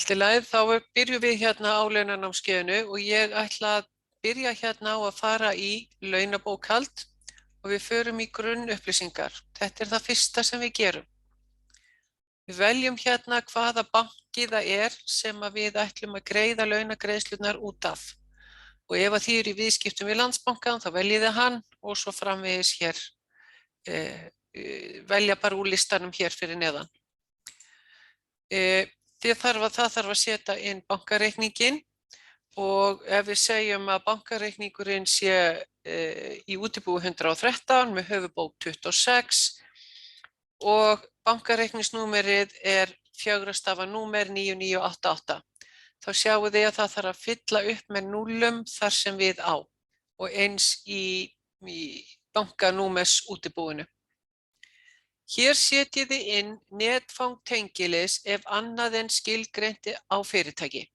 Allt í lagi, þá byrjum við hérna á launanámskeiðinu og ég ætla að byrja hérna á að fara í launabókhald og við förum í grunnupplýsingar. Þetta er það fyrsta sem við gerum. Við veljum hérna hvaða banki það er sem við ætlum að greiða launagreiðslurnar út af. Og ef að þið eru í viðskiptum við Landsbankann þá veljið þið hann og svo framvegis hér, velja bara úr listanum hér fyrir neðan. Það þarf að setja inn bankareikninginn og ef við segjum að bankareikningurinn sé í útibúi 113 með höfuðbók 26 og bankareikningsnúmerið er 4 stafa númer 9988. Þá sjáum þið að það þarf að fylla upp með núllum þar sem við á og eins í bankanúmers útibúinu. Hér setjið þið inn netfang tengilis ef annað en skilgreint á fyrirtæki.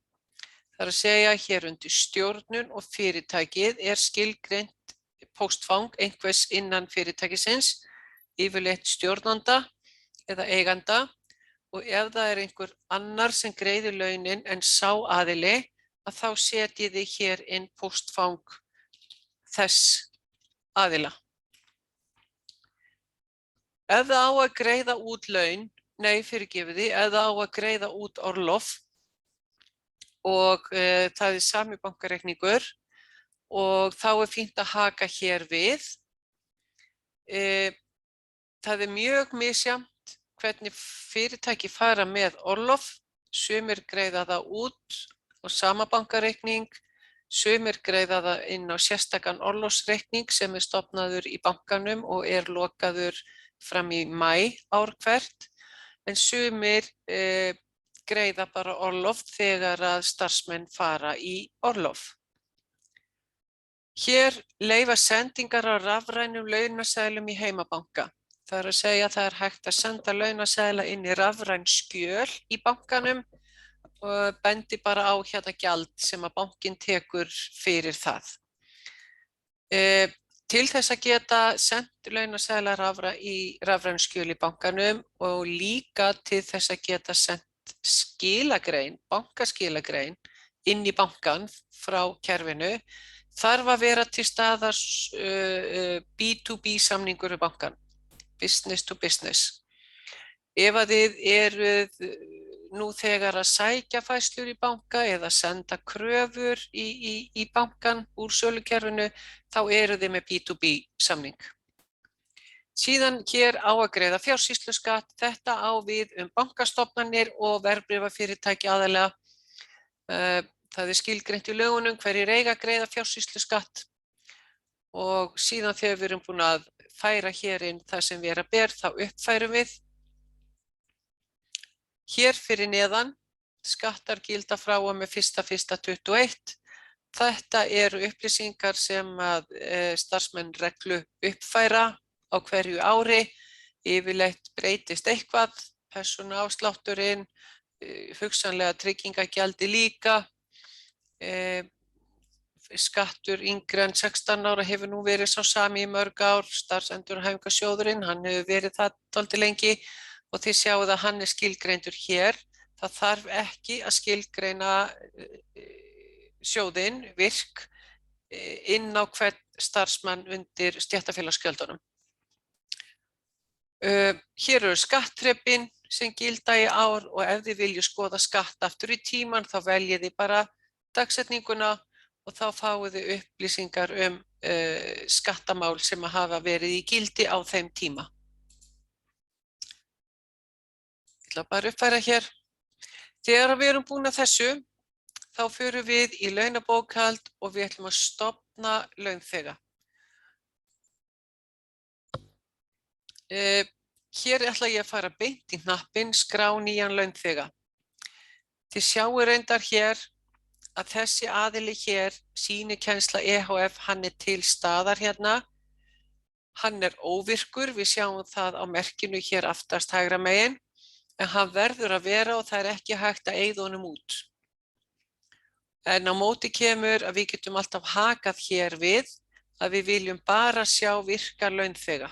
Það er að segja hér undir stjórnun og fyrirtækið er skilgreint póstfang einhvers innan fyrirtækisins, yfirleitt stjórnanda eða eiganda og ef það er einhver annar sem greiðir launin en sá aðili að þá setjið þið hér inn póstfang þess aðila. Ef það á að greiða út laun, ef það á að greiða út orlof og það er sami bankareikningur og þá er fínt að haka hér við. Það er mjög misjafnt hvernig fyrirtæki fara með orlof, sumir greiða það út á sama bankareikning, sumir greiða það inn á sérstakan orlofsreikning sem er stofnaður í bankanum og er lokaður fram í maí ár hvert, en sumir greiða bara orlof þegar að starfsmenn fara í orlof. Hér leyfa sendingar á rafrænum launaseðlum í heimabanka. Það er að segja að það er hægt að senda launaseðla inn í rafræn skjöl í bankanum og bendi bara á hérna gjald sem að bankinn tekur fyrir það. Til þess að geta sendt launaseðla í rafræn skjöl í bankanum og líka til þess að geta sendt skilagrein, bankaskilagrein inn í bankan frá kerfinu, þarf að vera til staðar B2B samningur við bankan, business to business. Ef að þið eruð nú þegar að sækja færslur í banka eða senda kröfur í bankan úr sölukerfinu, þá eru þið með B2B samning. Síðan hér á að greiða fjársýsluskatt, þetta á við bankastofnanir og verðbréfafyrirtæki aðallega. Það er skilgreint í lögunum hverjir eiga að greiða fjársýsluskatt og síðan þegar við erum búin að færa hér inn það sem vera ber, þá uppfærum við. Hér fyrir neðan, skattar gilda frá og með 1.1.21. Þetta eru upplýsingar sem að starfsmenn reglu uppfæra á hverju ári. Yfirleitt breytist eitthvað, persónuafslátturinn, hugsanlega tryggingagjaldi líka. Skattur yngri en 16 ára hefur nú verið sá sami í mörg ár. Starfsendurhæfingarsjóðurinn, hann hefur verið það dálítið lengi. Og þið sjáuð að hann er skilgreindur hér. Það þarf ekki að skilgreina sjóðinn, virk, inn á hvern starfsmann undir stéttarfélagsgjöldunum. Hér eru skattþrepin sem gilda í ár og ef þið viljið skoða skatt aftur í tíman þá veljið þið bara dagsetninguna og þá fáið þið upplýsingar skattamál sem hafa verið í gildi á þeim tíma. Ég ætla bara að uppfæra hér. Þegar við erum búin að þessu, þá förum við í launabókhald og við ætlum að stofna launþega. Hér ætla ég að fara beint í hnappinn, skrá nýjan launþega. Þið sjáu reyndar hér að þessi aðili hér, sýnikennsla EHF, hann er til staðar hérna. Hann er óvirkur, við sjáum það á merkinu hér aftast hægra megin. En hann verður að vera og það er ekki hægt að eyða honum út. En á móti kemur að við getum alltaf hakað hér við að við viljum bara sjá virka launþega.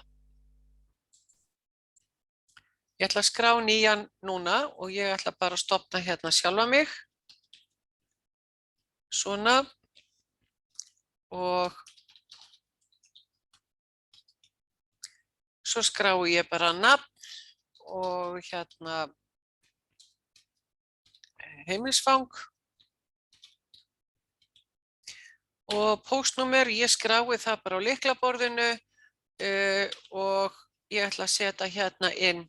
Ég ætla að skrá nýjan núna og ég ætla bara að stopna hérna sjálfa mig. Svona. Og svo skrái ég bara nafn og hérna heimilisfang. Og póstnúmer, ég skrái það bara á lyklaborðinu og ég ætla að setja hérna inn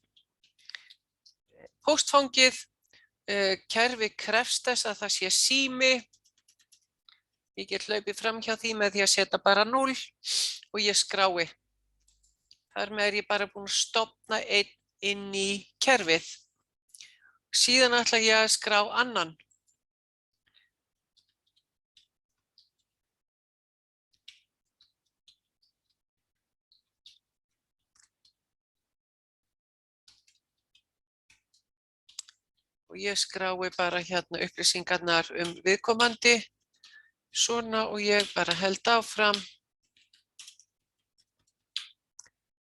póstfangið. Kerfi krefst þess að það sé sími. Ég get hlaupið fram hjá því með því að setja bara 0 og ég skrái. Þar með ég bara búin að stofna einn inn í kerfið. Síðan ætla ég að skrá annan. Og ég skrái bara hérna upplýsingarnar viðkomandi. Svona og ég bara held áfram.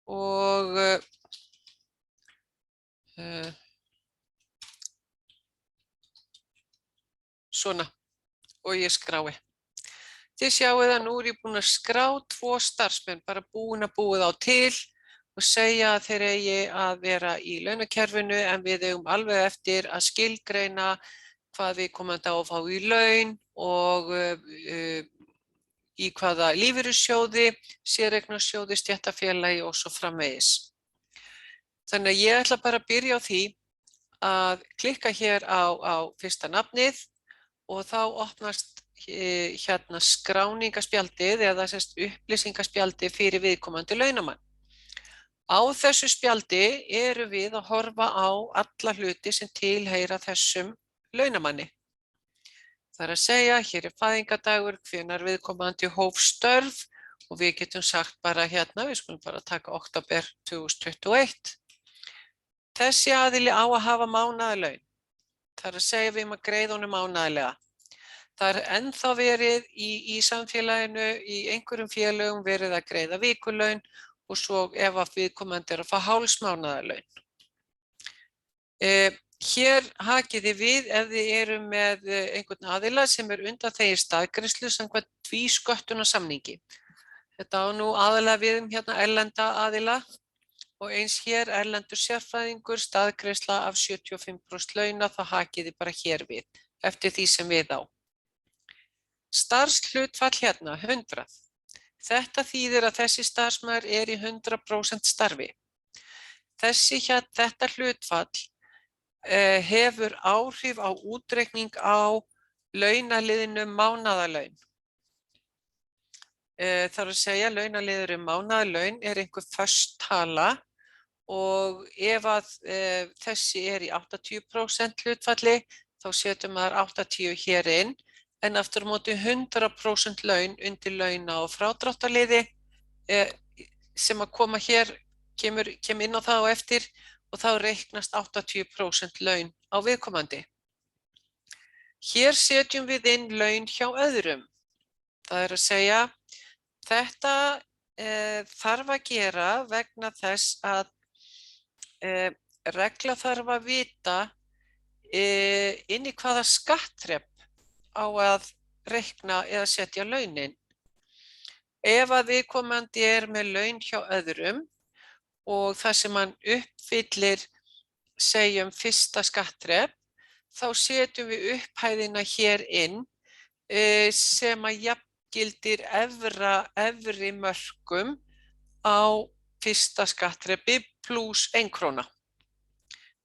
Og svona og ég skrái. Þið sjáið að nú ég búin að skrá 2 starfsmenn, bara búin að búa þá til og segja að þeir eigi að vera í launakerfinu en við eigum alveg eftir að skilgreina hvað viðkomandi á að fá í laun og í hvaða lífeyrissjóði, séreignarsjóði, stéttarfélagi og svo framvegis. Þannig að ég ætla bara að byrja á því að klikka hér á fyrsta nafnið og þá opnast hérna skráningaspjaldið eða upplýsingaspjaldið fyrir viðkomandi launamann. Á þessu spjaldi erum við að horfa á alla hluti sem tilheyra þessum launamanni. Það er að segja, hér er fæðingardagur, hvenær viðkomandi hóf störf og við getum sagt bara hérna, við skulum bara taka október 2021. Þessi aðili á að hafa mánaðarlaun. Það er að segja við að greiða honum mánaðarlega. Það er ennþá verið í samfélaginu, í einhverjum félögum verið að greiða vikulaun og svo ef að viðkomandi að fá hálfsmánaðarlaun. Hér hakið þið við ef þið eru með einhvern aðila sem undanþeginn staðgreiðslu samkvæmt tvísköttunarsamningi. Þetta á nú aðalega við hérna erlenda aðila og eins hér erlendur sérfræðingur staðgreiðsla af 75% launa, þá hakið þið bara hér við eftir því sem við á. Starfshlutfall hérna 100. Þetta þýðir að þessi starfsmaður er í 100% starfi. Þetta hlutfall hefur áhrif á útreikning á launaliðinu mánaðarlaun. Það er að segja launaliður mánaðarlaun er einhver föst tala og ef að þessi er í 80% hlutfalli þá setjum maður 80 hér inn. En aftur á móti 100% laun undir launa- og frádráttarliði sem að koma hér, kemur inn á það á eftir og þá reiknast 80% laun á viðkomandi. Hér setjum við inn laun hjá öðrum. Það er að segja, þetta þarf að gera vegna þess að regla þarf að vita inn í hvaða skattþrep á að reikna eða setja launin. Ef að viðkomandi er með laun hjá öðrum og það sem hann uppfyllir, segjum fyrsta skattþrep, þá setjum við upphæðina hér inn sem að jafngildir efri mörkum á fyrsta skattþrepi pluss 1 króna.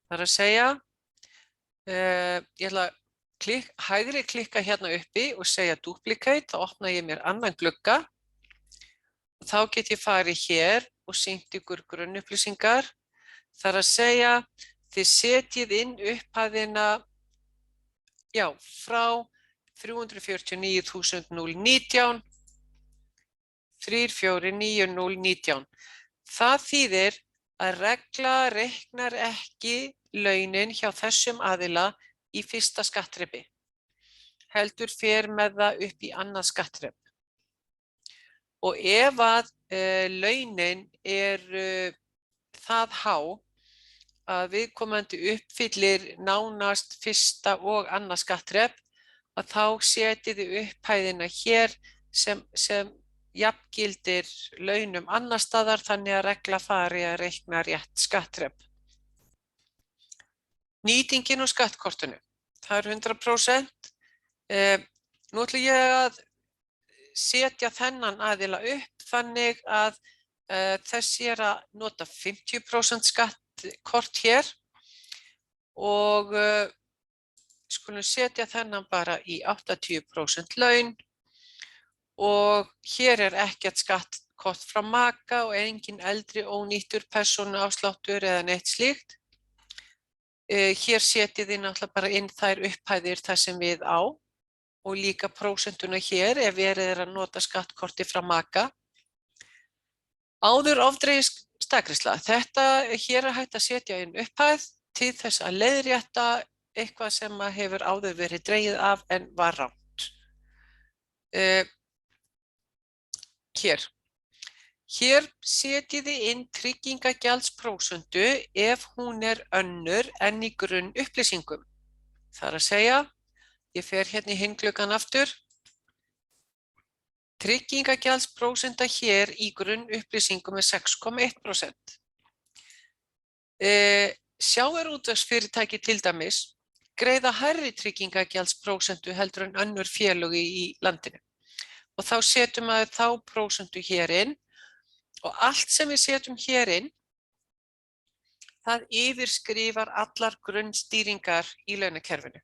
Það er að segja, ég ætla að hægri klikka hérna uppi og segja duplicate, þá opna ég mér annan glugga. Þá get ég farið hér og sýnt ykkur grunnupplýsingar. Það er að segja, þið setjið inn upphæðina frá 349.019, 349.019. Það þýðir að regla reiknar ekki launin hjá þessum aðila í fyrsta skattþrepi, heldur fer með það upp í annað skattþrep. Og ef að launin er það há að viðkomandi uppfyllir nánast fyrsta og annað skattþrep, að þá setjið þið upphæðina hér sem jafngildir launum annars staðar, þannig að regla fari að reikna rétt skattþrep. Nýtingin og skattkortinu, það er 100%. Nú ætla ég að setja þennan aðila upp þannig að þessi er að nota 50% skattkort hér og skulum setja þennan bara í 80% laun og hér er ekkert skattkort frá maka og engin eldri ónýttur persónuafsláttur eða neitt slíkt. Hér setjið þið náttúrulega bara inn þær upphæðir þar sem við á og líka prósentuna hér ef verið er að nota skattkorti frá maka. Áður ofdregin staðgreiðsla. Þetta hér er hægt að setja inn upphæð til þess að leiðrétta eitthvað sem hefur áður verið dregið af en var rangt. Hér setjið þið inn tryggingagjaldsprosentu ef hún er önnur en í grunnupplýsingum. Það er að segja, ég fer hérna í hinn gluggann aftur. Tryggingagjaldsprosentan hér í grunnupplýsingum er 6,1%. Sjávarútvegsfyrirtæki til dæmis greiða hærri tryggingagjaldsprosentu heldur en önnur félög í landinu. Og þá setjum við þá prósentu hér inn og allt sem við setjum hér inn, það yfirskrifar allar grunnstýringar í launakerfinu.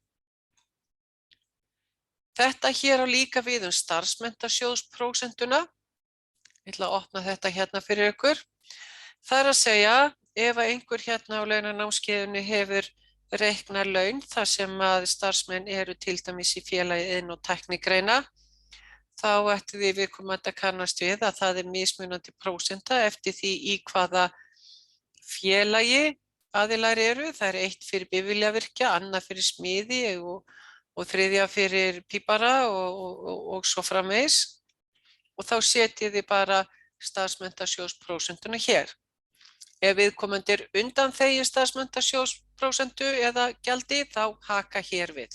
Þetta hér á líka við starfsmenntasjóðsprósentuna. Ég ætla að opna þetta hérna fyrir ykkur. Það er að segja, ef einhver hérna á launanámskeiðinu hefur reiknað laun þar sem að starfsmenn eru til dæmis í félagi iðn- og tæknigreina, þá ætti við viðkomandi að kannast við að það er mismunandi prósenta eftir því í hvaða félagi aðilar eru. Það er eitt fyrir bifvélavirkja, annað fyrir smiði og þriðja fyrir pípara og svo framvegis. Og þá setjið þið bara starfsmenntasjóðsprósentuna hér. Ef viðkomandi er undanþegin starfsmenntasjóðsprósentu eða gjaldi, þá haka hér við.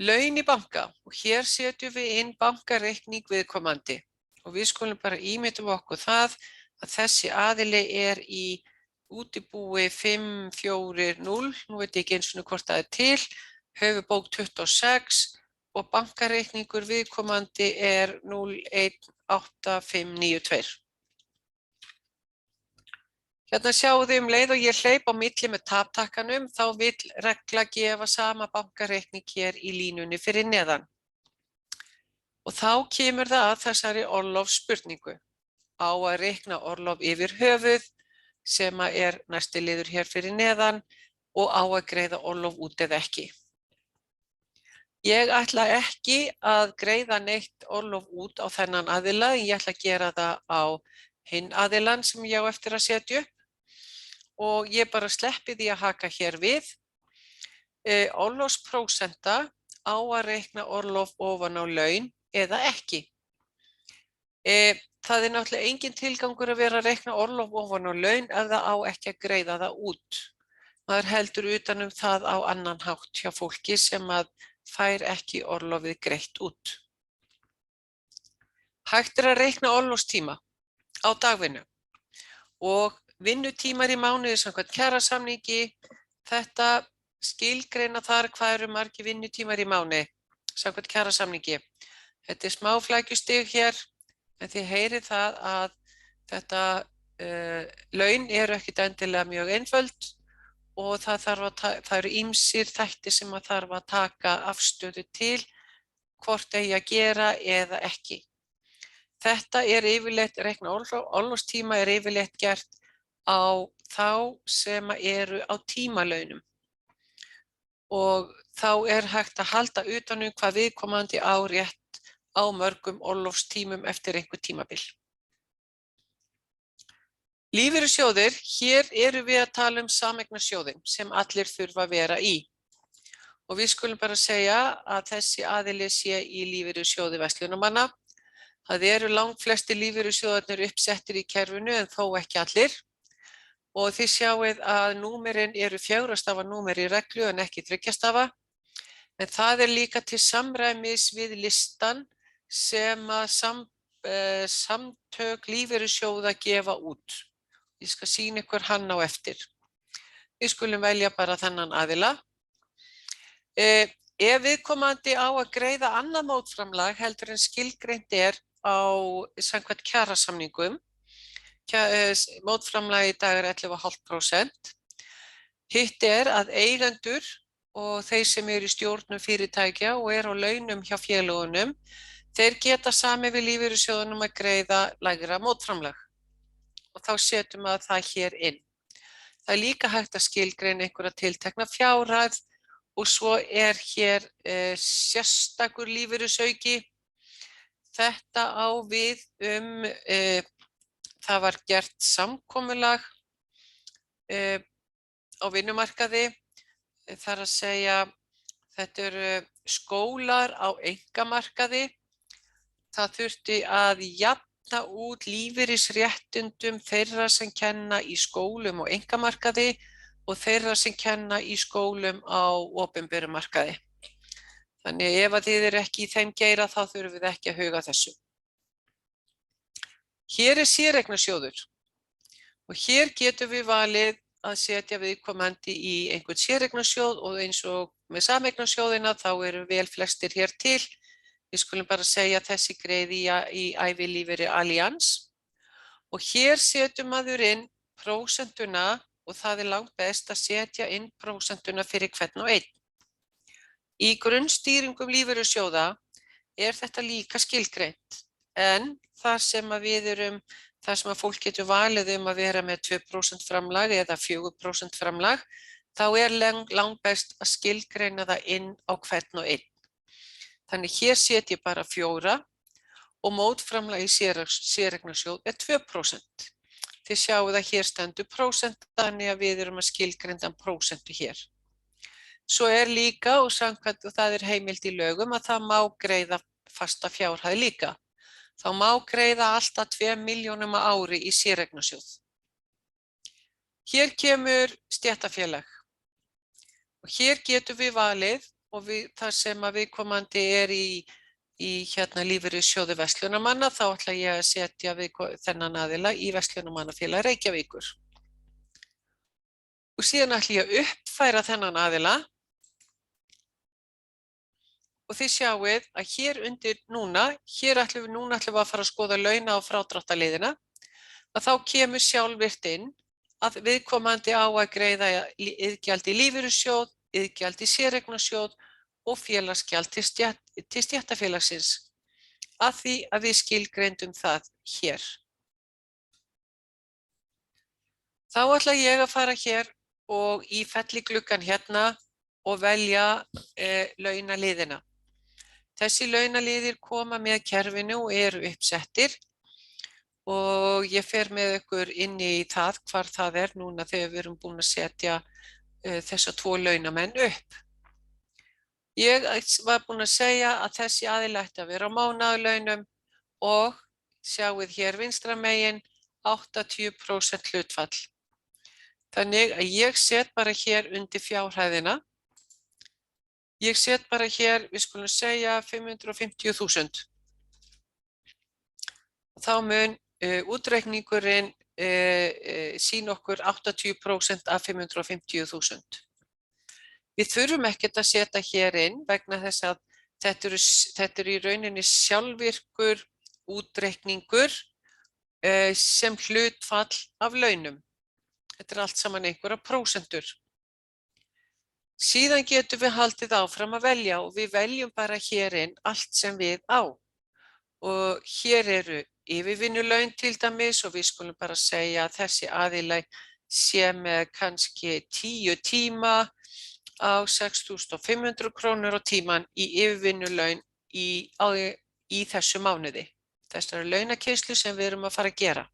Laun í banka, og hér setjum við inn bankareikning viðkomandi og við skulum bara ímyndum okkur það að þessi aðili er í útibúi 540, nú veit ég ekki eins og hvort það er til, höfubók 26 og bankareikningur viðkomandi er 018592. Hérna sjáum þið leið og ég hleyp á milli með taptakkanum, þá vill regla gefa sama bankareikning hér í línunni fyrir neðan. Og þá kemur það að þessari orlofsspurningu. Á að reikna orlof yfir höfuð sem er næsti liður hér fyrir neðan og á að greiða orlof út eða ekki. Ég ætla ekki að greiða neitt orlof út á þennan aðila, ég ætla að gera það á hinn aðilann sem ég á eftir að setja upp. Og ég bara sleppi því að haka hér við. Orlofsprósenta á að reikna orlof ofan á laun eða ekki. Það er náttúrulega engin tilgangur að vera að reikna orlof ofan á laun ef það á ekki að greiða það út. Maður heldur utan það á annan hátt hjá fólki sem að fær ekki orlofið greitt út. Hægt er að reikna orlofstíma á dagvinnu og vinnutímar í mánuði samkvæmt kjarasamningi, þetta skilgreina þar hvað eru margir vinnutímar í mánuði samkvæmt kjarasamningi. Þetta er smá flækjustig hér, en þið heyrið það að þetta laun eru ekkit endilega mjög einföld og það eru ýmsir þættir sem að þarf að taka afstöðu til hvort eigi að gera eða ekki. Þetta er yfirleitt, reikna orlofstíma er yfirleitt gert á þá sem eru á tímalaunum og þá er hægt að halda utan hvað viðkomandi á rétt á mörgum orlofstímum eftir einhver tímabil. Lífeyrissjóðir, hér eru við að tala sameignarsjóðinn sem allir þurfa að vera í og við skulum bara segja að þessi aðili sé í lífeyrissjóði verslunarmanna. Það eru langflestir lífeyrissjóðarnir uppsettir í kerfinu en þó ekki allir. og þið sjáið að númerin eru 4 stafa númer í reglu en ekki 3 stafa. En það líka til samræmis við listan sem að samtök lífeyrissjóða gefa út. Ég skal sýna ykkur hann á eftir. Við skulum velja bara þennan aðila. Ef viðkomandi á að greiða annað mótframlag heldur en skilgreint á samkvæmt kjarasamningum, mótframlagi í dag 11,5%. Hitt að eigendur og þeir sem eru í stjórnum fyrirtækja og eru á launum hjá félögunum, þeir geta samið við lífeyrissjóðunum að greiða lægra mótframlag. Og þá setjum við það hér inn. Það líka hægt að skilgreina einhverja tiltekna fjárhæð og svo hér sérstakur lífeyrisauki. Þetta á við það var gert samkomulag á vinnumarkaði. Það að segja, þetta eru skólar á einkamarkaði. Það þurfti að jafna út lífeyrisréttindum þeirra sem kenna í skólum og einkamarkaði og þeirra sem kenna í skólum á opinberum markaði. Þannig ef að þið ekki í þeim geira þá þurfum við ekki að huga þessu. Hér séreignarsjóður og hér getum við valið að setja viðkomandi í einhvern séreignarsjóð og eins og með sameignarsjóðina þá eru vel flestir hér til. Við skulum bara segja þessi greiði í ævilífeyri Allianz og hér setjum maður inn prósentuna og það langt best að setja inn prósentuna fyrir hvern og einn. Í grunnstýringum lífeyrissjóða þetta líka skilgreint en þar sem að fólk getur valið að vera með 2% framlag eða 4% framlag, þá langt best að skilgreina það inn á hvern og einn. Þannig hér set ég bara 4 og mótframlag í séreignarsjóð 2%. Þið sjáu að hér stendur prósent, þannig að við erum að skilgreinda prósentu hér. Svo líka, og það heimild í lögum, að það má greiða fasta fjárhæð líka. Þá má greiða alltaf 2 milljónum á ári í séreignarsjóð. Hér kemur stéttarfélag og hér getum við valið og þar sem að viðkomandi í lífeyrissjóði verslunarmanna, þá ætla ég að setja þennan aðila í verslunarmannafélag Reykjavíkur. Og síðan ætla ég að uppfæra þennan aðila. Og þið sjáið að hér undir hér ætlum við að fara að skoða launa- og frádráttarliðina, að þá kemur sjálfvirkt inn að viðkomandi á að greiða iðgjald í lífeyrissjóð, iðgjald í séreignarsjóð og félagsgjald til stéttarfélagsins, að því að við skilgreindum það hér. Þá ætla ég að fara hér og í felligluggann hérna og velja launaliðina. Þessi launaliðir koma með kerfinu og eru uppsettir og ég fer með ykkur inn í það hvar það núna þegar við erum búin að setja þessa 2 launamenn upp. Ég var búin að segja að þessi aðili ætti að vera á mánaðarlaunum og sjáið hér vinstra megin 80% hlutfall. Þannig að ég set bara hér undir fjárhæðina. Ég set bara hér, við skulum segja 550.000. Þá mun útreikningurinn sýna okkur 80% af 550.000. Við þurfum ekkert að setja hér inn vegna þess að þetta í rauninni sjálfvirkur útreikningur sem hlutfall af launum. Þetta allt saman einhverja prósentur. Síðan getum við haldið áfram að velja og við veljum bara hér inn allt sem við á. Og hér eru yfirvinnulaun til dæmis og við skulum bara segja að þessi aðili sé með kannski 10 tíma á 6.500 krónur á tíman í yfirvinnulaun í þessu mánuði. Þessari launakeyslu sem við erum að fara að gera.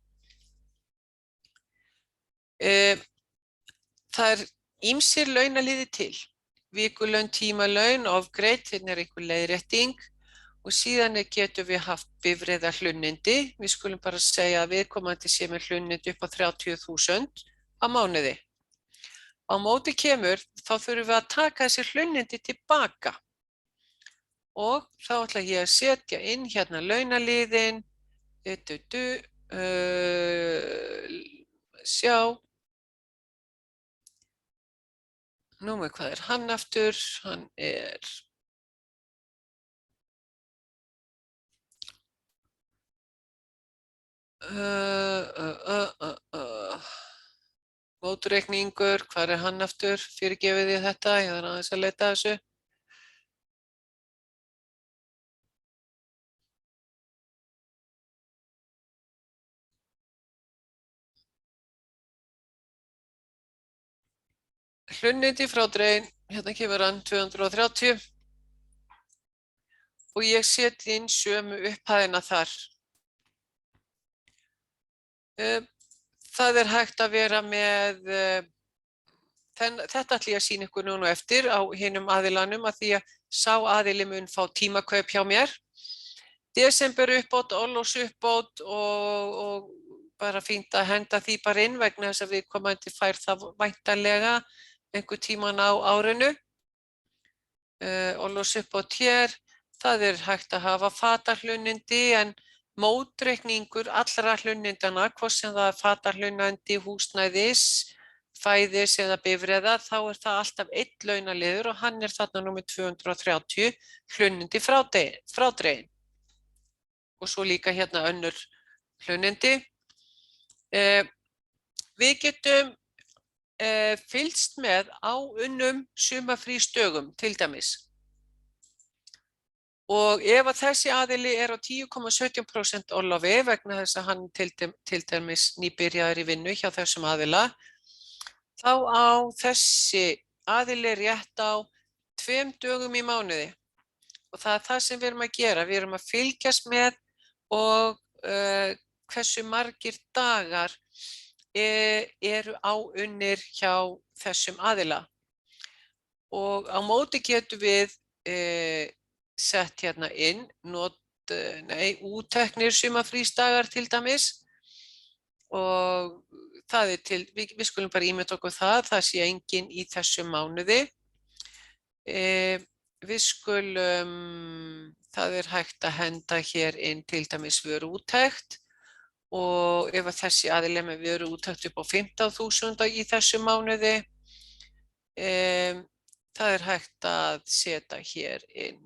Það ýmsir launaliði til. Vikulaun, tímalaun, ofgreitt, hérna einhver leiðrétting og síðan getum við haft bifreiðarhlunnindi. Við skulum bara segja að viðkomandi sé með hlunnindi upp á 30.000 á mánuði. Á móti kemur, þá þurfum við að taka þessi hlunnindi tilbaka. Og þá ætla ég að setja inn hérna launaliðinn, sjá, númer hvað er hann aftur, hann er mótreikningur, hvað er hann aftur, fyrirgefið þið þetta, ég þarf aðeins að leita að þessu. Hlunnindi frádregin, hérna kemur hann 230 og ég seti inn sömu upphæðina þar. Það er hægt að vera með, þetta ætla ég að sýna ykkur núna eftir á hinum aðilanum að því að sá aðili mun fá tímakaup hjá mér. Desember uppbót, Orlofs uppbót og bara fínt að henda því bara inn vegna þess að við komandi fær það væntanlega einhver tíman á árinu. Orlofs uppbót hér, það er hægt að hafa fatahlunnindi en mótreikningur allra hlunnindana, hvort sem það er fatahlunnindi, húsnæðis, fæðis eða bifreiða, þá er það alltaf einn launaliður og hann er þarna númer 230 hlunnindi frádregin. Og svo líka hérna önnur hlunnindi. Við getum fylgst með á sumarfrísdögum til dæmis. Og ef að þessi aðili er á 10,17% orlofi vegna þess að hann til dæmis nýbyrjaður í vinnu hjá þessum aðila, þá á þessi aðili rétt á 2 dögum í mánuði. Og það er það sem við erum að gera. Við erum að fylgjast með og hversu margir dagar eru áunnir hjá þessum aðila. Og á móti getum við sett hérna inn útteknir sumarfrísdagar til dæmis og það er til, við skulum bara ímynda okkur það sé enginn í þessum mánuði. Við skulum, það er hægt að henda hér inn til dæmis vöruúttekt og ef að þessi aðili með vöruúttekt upp á 15.000 í þessum mánuði, það er hægt að setja hér inn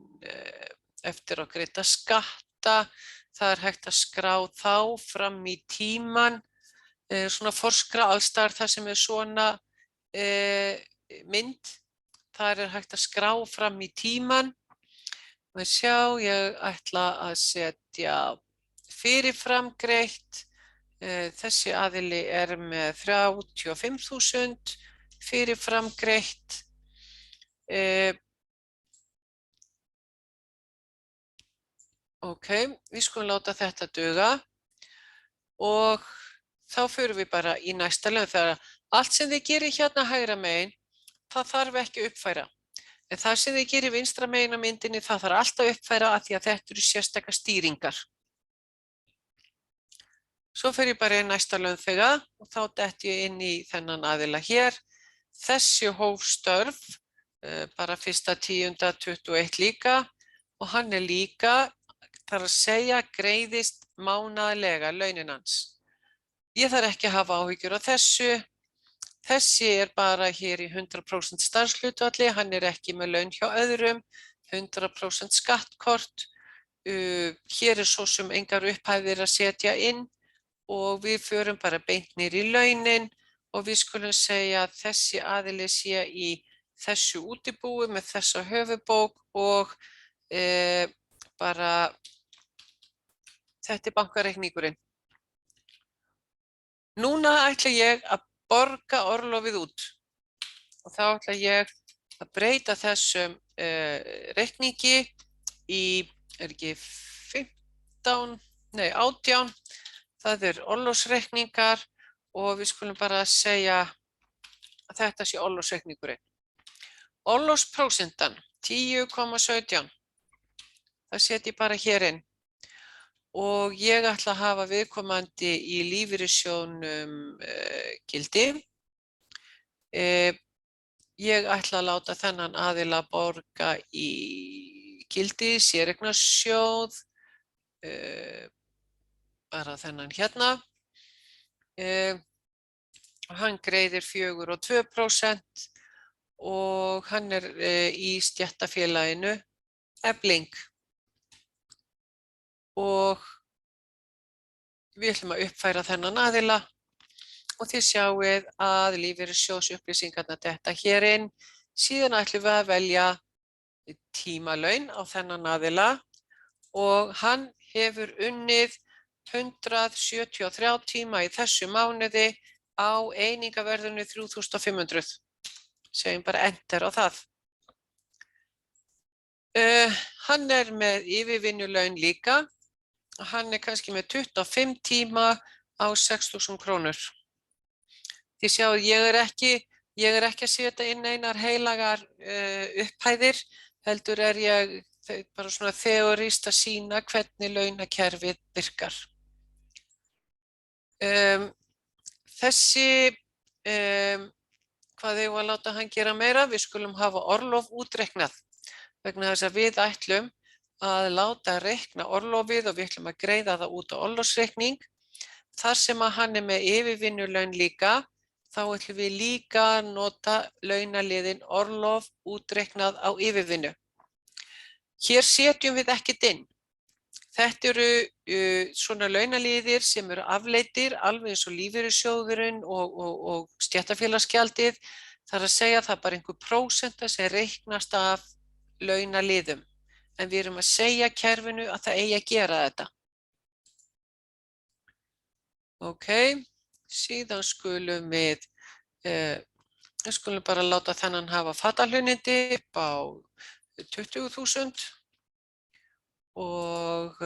eftir að greidda skatta, það er hægt að skrá þá fram í tíman, svona forskra allstar þar sem er svona mynd, þar er hægt að skrá fram í tíman. Við sjá, ég ætla að setja fyrirframgreitt, þessi aðili er með 35.000 fyrirframgreitt. Ok, við skulum láta þetta duga og þá förum við bara í næsta laun. Þegar allt sem þið gerir hérna hægra megin, það þarf ekki að uppfæra. En það sem þið gerir vinstra megin á myndinni, það þarf alltaf að uppfæra af því að þetta eru sérstakar stýringar. Svo fer ég bara í næsta launþega og þá dett ég inn í þennan aðila hér. Þessi hóf störf, bara 1.10.21 líka og hann er líka, þarf að segja, greiðist mánaðarlega launin hans. Ég þarf ekki að hafa áhyggjur á þessu. Þessi er bara hér í 100% starfshlutfalli, hann er ekki með laun hjá öðrum, 100% skattkort. Hér er svo sem engar upphæðir að setja inn og við förum bara beint niður í launin og við skulum segja að þessi aðili sé í þessu útibúi með þessa höfuðbók og bara þetta er bankareikningurinn. Núna ætla ég að borga orlofið út og þá ætla ég að breyta þessum reikningi í, er ekki 18, það er orlofsreikningar og við skulum bara segja að þetta sé orlofsreikningurinn. Orlofsprósentan 10,17, það set ég bara hér inn. Og ég ætla að hafa viðkomandi í lífeyrissjóðnum gildi Ég ætla að láta þennan aðila borga í gildi, séreignarsjóð, bara þennan hérna. Hann greiðir 4,2% og hann í stéttarfélaginu Efling. Og við ætlum að uppfæra þennan aðila og þið sjáið að lífeyrissjóðsupplýsingarnar detta hér inn. Síðan ætlum við að velja tímalaun á þennan aðila og hann hefur unnið 173 tíma í þessu mánuði á einingaverðinu 3.500. Segjum bara enter á það. Hann með yfirvinnulaun líka. Hann kannski með 25 tíma á 6.000 krónur. Þið sjáu, ég er ekki að setja inn einar heilagar upphæðir, heldur ég bara svona þeoríst að sýna hvernig launakerfið virkar. Þessi, hvað eigum við að láta hann gera meira? Við skulum hafa orlof útreiknað vegna þess að við ætlum að láta reikna orlofið og við ætlum að greiða það út á orlofsreikning. Þar sem að hann með yfirvinnulaun líka, þá ætlum við líka að nota launaliðinn orlof útreiknað á yfirvinnu. Hér setjum við ekkert inn. Þetta eru svona launaliðir sem eru afleiddir, alveg eins og lífeyrissjóðurinn og stéttarfélagsgjaldið. Það er að segja það bara einhver prósenta sem reiknast af launaliðum. En við erum að segja kerfinu að það eigi að gera þetta. Ok, síðan skulum við bara láta þennan hafa fatalhlunnindi upp á 20.000 og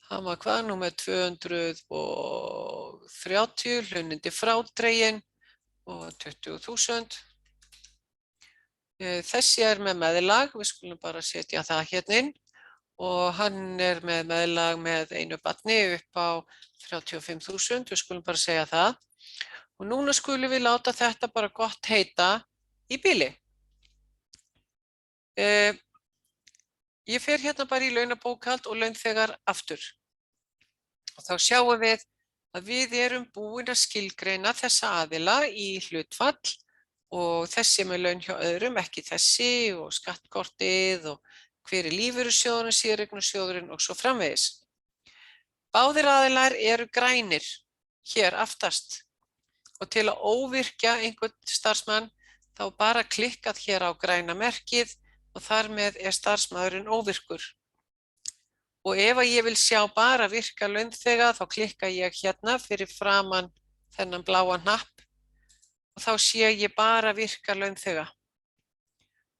hann var hvað nú með 230 hlunnindi frádregin og 20.000. Þessi með meðlag, við skulum bara setja það hérna inn og hann með meðlag með einu barni upp á 35.000, við skulum bara segja það. Og núna skulum við láta þetta bara gott heita í bili. Ég fer hérna bara í launabókhald og launþegar aftur. Og þá sjáum við að við erum búin að skilgreina þessa aðila í hlutfall og þessi með laun hjá öðrum, ekki þessi og skattkortið og hver lífeyrissjóðurinn, séreignarsjóðurinn og svo framvegis. Báðir aðilar eru grænir hér aftast og til að óvirkja einhvern starfsmann þá bara klikkað hér á græna merkið og þar með starfsmaðurinn óvirkur. Og ef ég vil sjá bara virka launþega þá klikka ég hérna fyrir framan þennan bláa hnapp og þá sé ég bara virka launþega.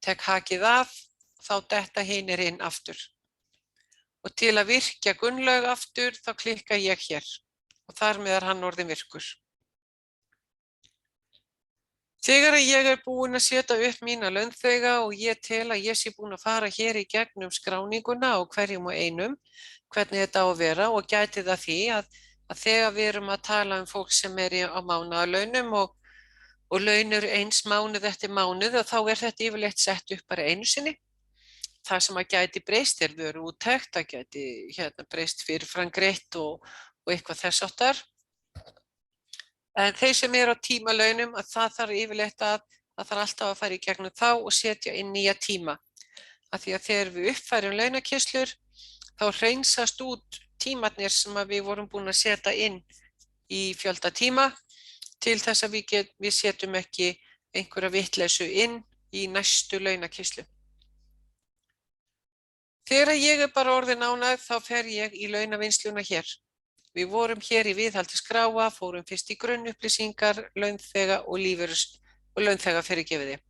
Tek hakið af, þá detta hinir inn aftur. Og til að virkja Gunnlaug aftur þá klikka ég hér og þar með hann orðinn virkur. Þegar ég búin að setja upp mína launþega og ég tel að ég sé búin að fara hér í gegnum skráninguna á hverjum og einum, hvernig þetta á að vera og gæti það því að þegar við erum að tala fólk sem á mánaðarlaunum og laun eru eins mánuð eftir mánuð og þá þetta yfirleitt sett upp bara einu sinni. Það sem að gæti breyst vöruúttekt, það gæti breyst fyrirframgreitt og eitthvað þess háttar. En þeir sem eru á tímalaunum að það þarf yfirleitt að það þarf alltaf að fara í gegnum þá og setja inn nýja tíma. Af því að þegar við uppfærum launakeyslur þá hreinsast út tímarnir sem að við vorum búin að setja inn í fjölda tíma til þess að við setjum ekki einhverja vitleysu inn í næstu launakeyslu. Þegar ég bara orðin ánægð þá fer ég í launavinnsluna hér. Við vorum hér í viðhaldi skráa, fórum fyrst í grunnupplýsingar, launþega og launþega fyrirgefiði.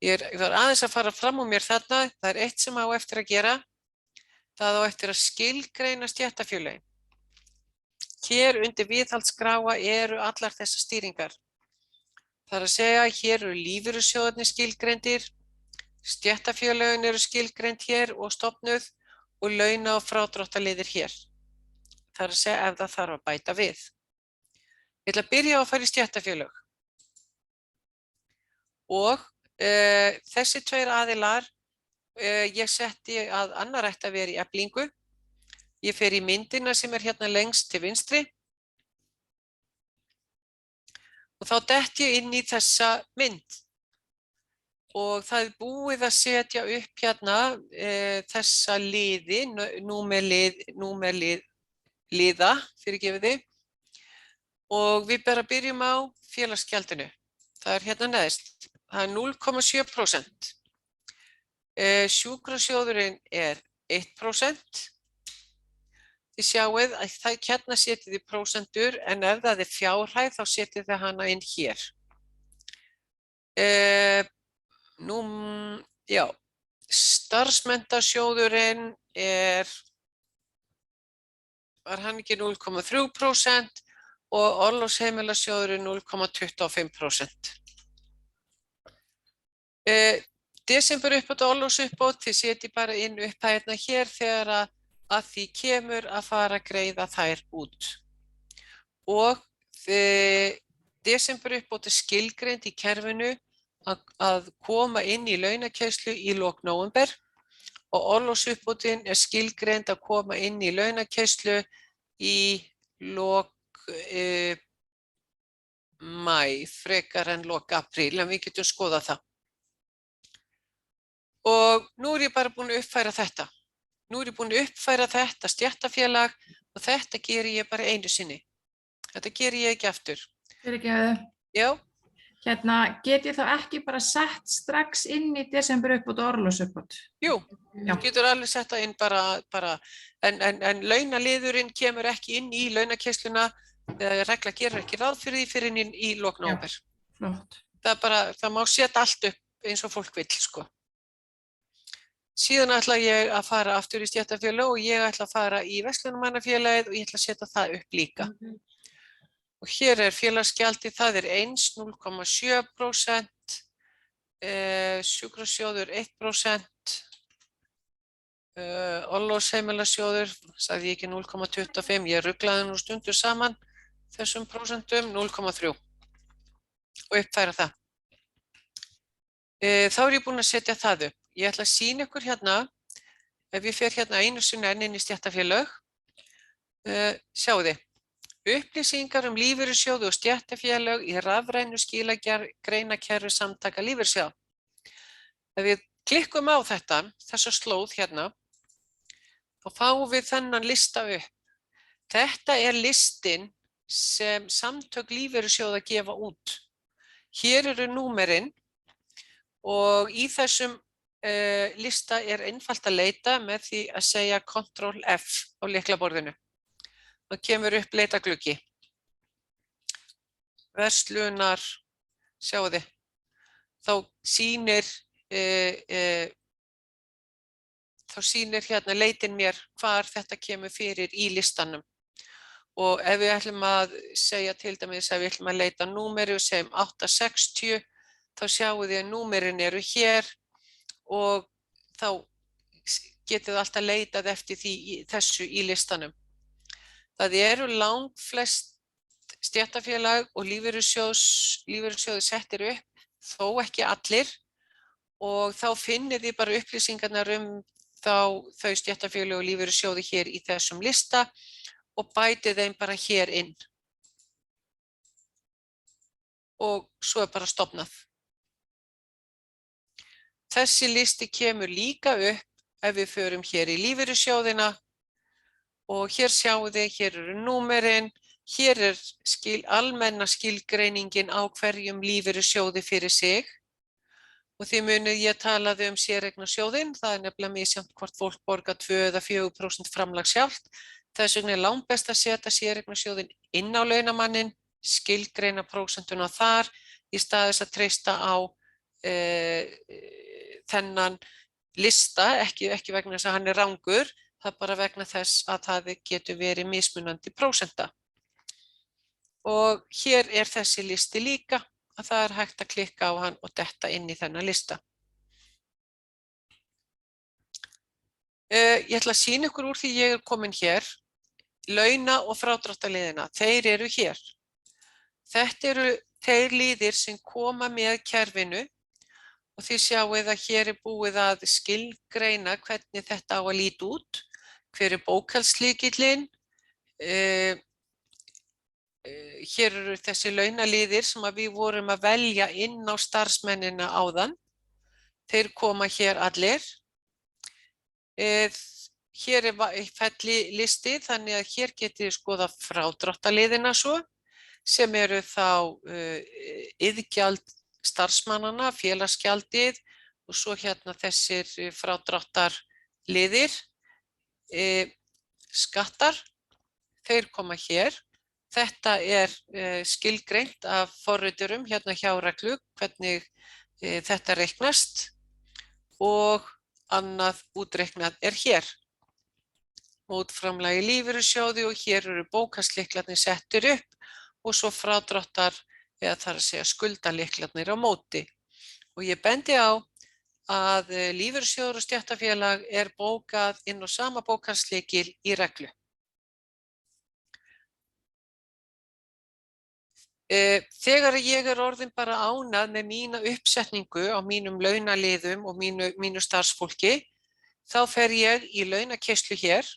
Ég var aðeins að fara fram úr mér þarna, það er eitt sem á eftir að gera, það á eftir að skilgreina stéttarfélögin. Hér undir viðhaldsskráa eru allar þessar stýringar. Það er að segja, hér eru lífeyrissjóðirnir skilgreindir, stéttarfélögin eru skilgreind hér og stofnuð og launa- og frádráttaliðir hér. Það er að segja ef það þarf að bæta við. Ég ætla að byrja á að fara í stéttarfélög. og þessi tveir aðilar, ég setti að annar ætti að vera í Eflingu. Ég fer í myndina sem er hérna lengst til vinstri og þá dett ég inn í þessa mynd og það er búið að setja upp hérna þessa liði, númerliða, fyrirgefiði, og við bara byrjum á félagsgjaldinu. Það er hérna neðst, það er 0,7%. Sjúkrasjóðurinn er 1%. Þið sjáið að það hérna setið þið prósentur en ef það er fjárhæð þá setið þið hana inn hér. Já, starfsmenntasjóðurinn var hann ekki 0,3% og orlofsheimilasjóðurinn 0,25%. Desemberuppbót og orlofsuppbót, þið setið bara inn upphæðina hér þegar að því kemur að fara að greiða þær út. Og desemberuppbót er skilgreind í kerfinu að koma inn í launakeislu í lok nóvember og orlofsuppbótin er skilgreind að koma inn í launakeislu í lok maí, frekar en lok apríl, en við getum skoðað það. Og nú er ég bara búin að uppfæra þetta. Nú er ég búin að uppfæra þetta stéttarfélag og þetta geri ég bara einu sinni. Þetta geri ég ekki aftur. Fyrirgefðu. Já. Hérna, get ég þá ekki bara sett strax inn í desemberuppbót og orlofsuppbót? Jú, þú getur alveg sett það inn bara en launaliðurinn kemur ekki inn í launakeysluna, regla gerir ekki ráð fyrir því fyrir inn í lok nóvember. Flott. Það má setja allt upp eins og fólk vill, sko. Síðan ætla ég að fara aftur í stéttarfélag og ég ætla að fara í verslunarmannafélagið og ég ætla að setja það upp líka. Og hér er félagsgjaldið, það er 0,7%, sjúkrasjóður 1%, orlofsheimilasjóður, sagði ég ekki 0,25, ég ruglaði nú stundur saman þessum prósentum, 0,3 og uppfæra það. Þá er ég búin að setja það upp. Ég ætla að sýna ykkur hérna, ef ég fer hérna einu sinni enn inn í stéttarfélag, sjáu þið. Upplýsingar lífeyrissjóði og stéttarfélög í rafrænu skilagreinakerfi samtaka lífeyrissjóða. Ef við klikkum á þessa slóð hérna, þá fáum við þennan lista upp. Þetta er listin sem samtök lífeyrissjóða gefa út. Hér eru númerin og í þessum lista er einfalt að leita með því að segja Ctrl F á lyklaborðinu. Það kemur upp leitagluggi. Verslunar, sjáu þið, þá sýnir hérna leitin mér hvar þetta kemur fyrir í listanum. Og ef við ætlum að segja til dæmis að við ætlum að leita númeri og segjum 860, þá sjáu þið að númerin eru hér og þá getið alltaf leitað eftir þessu í listanum. Það eru langflest stéttarfélag og lífeyrissjóði settir upp, þó ekki allir, og þá finnið þið bara upplýsingarnar þau stéttarfélag og lífeyrissjóði hér í þessum lista og bætið þeim bara hér inn. Og svo er bara stofnað. Þessi listi kemur líka upp ef við förum hér í lífeyrissjóðina og hér sjáum þið, hér eru númerin, hér er almenna skilgreiningin á hverjum lífeyrissjóði fyrir sig. Og þið munið ég talaði séreignarsjóðinn, það er nefnilega misjafnt hvort fólk borgar 2 eða 4% framlag sjálft. Þess vegna er langbest að setja séreignarsjóðinn inn á launamannin, skilgreina prósentuna þar í stað þess að treysta á þennan lista, ekki vegna þess að hann er rangur, það er bara vegna þess að það getur verið mismunandi prósenta. Og hér er þessi listi líka, að það er hægt að klikka á hann og detta inn í þennan lista. Ég ætla að sýna ykkur úr því ég er komin hér, launa- og frádráttarliðina, þeir eru hér. Þetta eru þeir liðir sem koma með kerfinu og þið sjáið að hér búið að skilgreina hvernig þetta á að líta út, hver bókhaldslykillinn, hér eru þessi launaliðir sem að við vorum að velja inn á starfsmennina áðan, þeir koma hér allir. Hér felli listi, þannig að hér getið þið skoða frádráttaliðina svo, sem eru þá iðgjald starfsmannana, félagsgjaldið og svo hérna þessir frádráttarliðir, skattar, þeir koma hér. Þetta skilgreint af forriturum hérna hjá Reglu, hvernig þetta reiknast og annað útreiknað hér. Mótframlag í lífeyrissjóði og hér eru bókhaldslyklarnir settir upp og svo frádráttar, eða þar að segja skuldalyklarnir á móti. Og ég bendi á að lífeyrissjóður og stéttarfélag bókað inn á sama bókhaldslykil í Reglu. Þegar ég orðin bara ánægð með mína uppsetningu á mínum launaliðum og mínu starfsfólki, þá fer ég í launakeyrslu hér,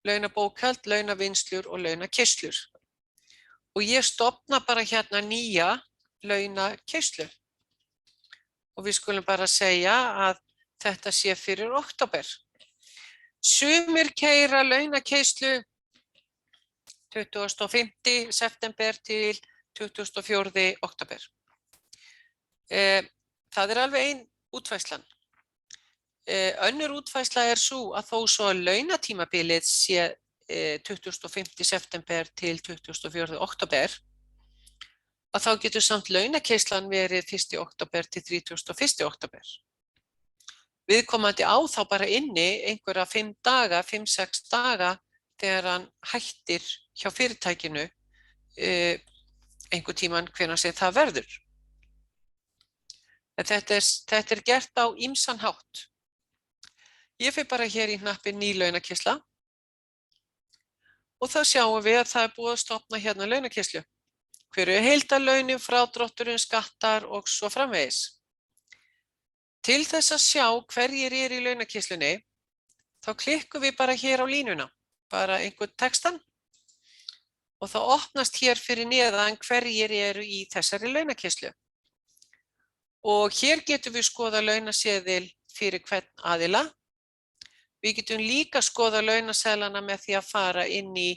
launabókhald, launavinnslur og launakeyslur. Og ég stofna bara hérna nýja launakeyslu. Og við skulum bara segja að þetta sé fyrir október. Sumir keyra launakeyslu 25. september til 24. október. Það alveg ein útfærslan. Önnur útfærsla sú að þó svo að launatímabilið sé 25. september til 24. október, að þá getur samt launakeyslan verið 1. október til 31. október. Viðkomandi á þá bara inni einhverja 5-6 daga þegar hann hættir hjá fyrirtækinu einhver tímann hvenær sem það verður. En þetta gert á ýmsan hátt. Ég fer bara hér í hnappinn ný launakeysla og þá sjáum við að það búið að stofna hérna launakeyslu. Hver heildarlaunin, frádrátturinn, skattar og svo framvegis. Til þess að sjá hverjir í launakeyslunni, þá klikkum við bara hér á línuna, bara einhvern textan og þá opnast hér fyrir neðan hverjir í þessari launakeyslu. Og hér getum við skoða launaseðil fyrir hvern aðila. Við getum líka skoða launaseðlana með því að fara inn í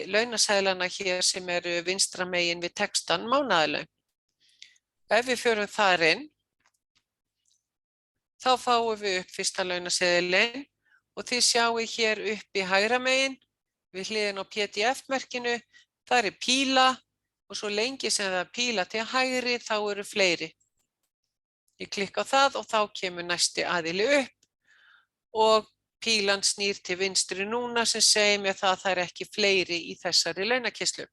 launaseðlana hér sem eru vinstra megin við textan mánaðarlaun. Ef við förum þar inn, þá fáum við upp fyrsta launaseðilinn og þið sjáu hér upp í hægra megin við hliðin á PDF-merkinu, það píla og svo lengi sem það píla til hægri þá eru fleiri. Ég klikka á það og þá kemur næsti aðili upp og pílan snýr til vinstri núna sem segir mér það ekki fleiri í þessari launakeyslu.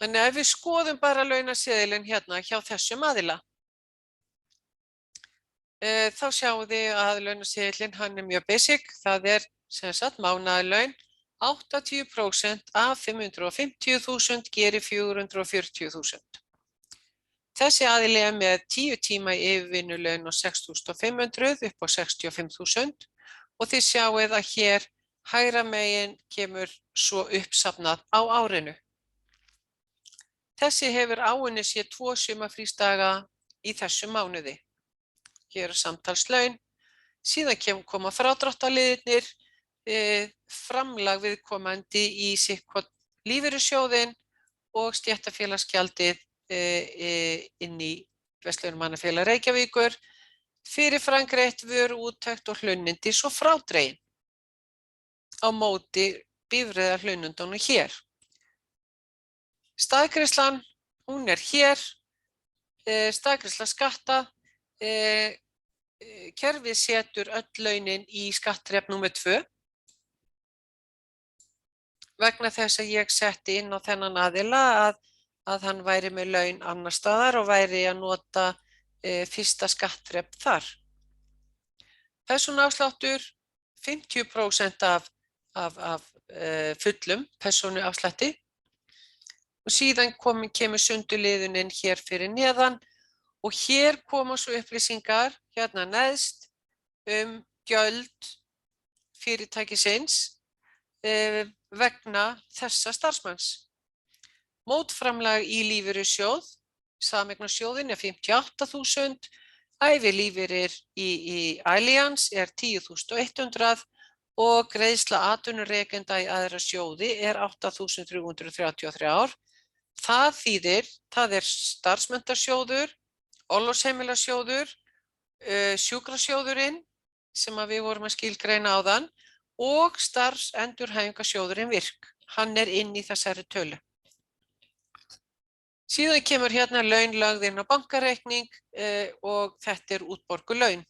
Þannig að ef við skoðum bara launaseðilinn hérna hjá þessum aðila, þá sjáum þið að launaseðilinn hann mjög basic, það sem sagt mánaðarlaun, 80% af 550.000 gerir 440.000. Þessi aðili með 10 tíma yfirvinnulaun á 6.500 upp á 65.000 og þið sjáið að hér hægra megin kemur svo uppsafnað á árinu. Þessi hefur áunnið sér 2 sumarfrídaga í þessum mánuði. Hér samtalslaun, síðan koma frádráttarliðirnir, framlag viðkomandi í sitthvorn lífeyrissjóðinn og stéttarfélagsgjaldið inn í Verslunarmannafélag Reykjavíkur, fyrirframgreitt vöruúttekt og hlunnindi svo frádregin á móti bifreiðarhlunnindunum hér. Staðgreiðslan, hún hér, staðgreiðsla skatta, kerfið setur öll launin í skattþrep númer 2 vegna þess að ég setti inn á þennan aðila að hann væri með laun annars staðar og væri að nota fyrsta skattþrep þar. Persónuafsláttur 50% af fullum persónuafslætti og síðan kemur sundurliðunin hér fyrir neðan Og hér koma svo upplýsingar hérna neðst gjöld fyrirtækisins vegna þessa starfsmanns. Mótframlag í lífeyrissjóð, sameignarsjóðinn 58.000, ævilífeyrir í Allianz 10.100 og greiðsla atvinnurekenda í aðra sjóði 8.333. Það þýðir, það starfsmenntasjóður, orlofsheimilasjóður, sjúkrasjóðurinn sem við vorum að skilgreina áðan og starfsendurhæfingarsjóðurinn VIRK. Hann inn í þessari tölu. Síðan kemur hérna laun lögð inn á bankareikning og þetta útborguð laun.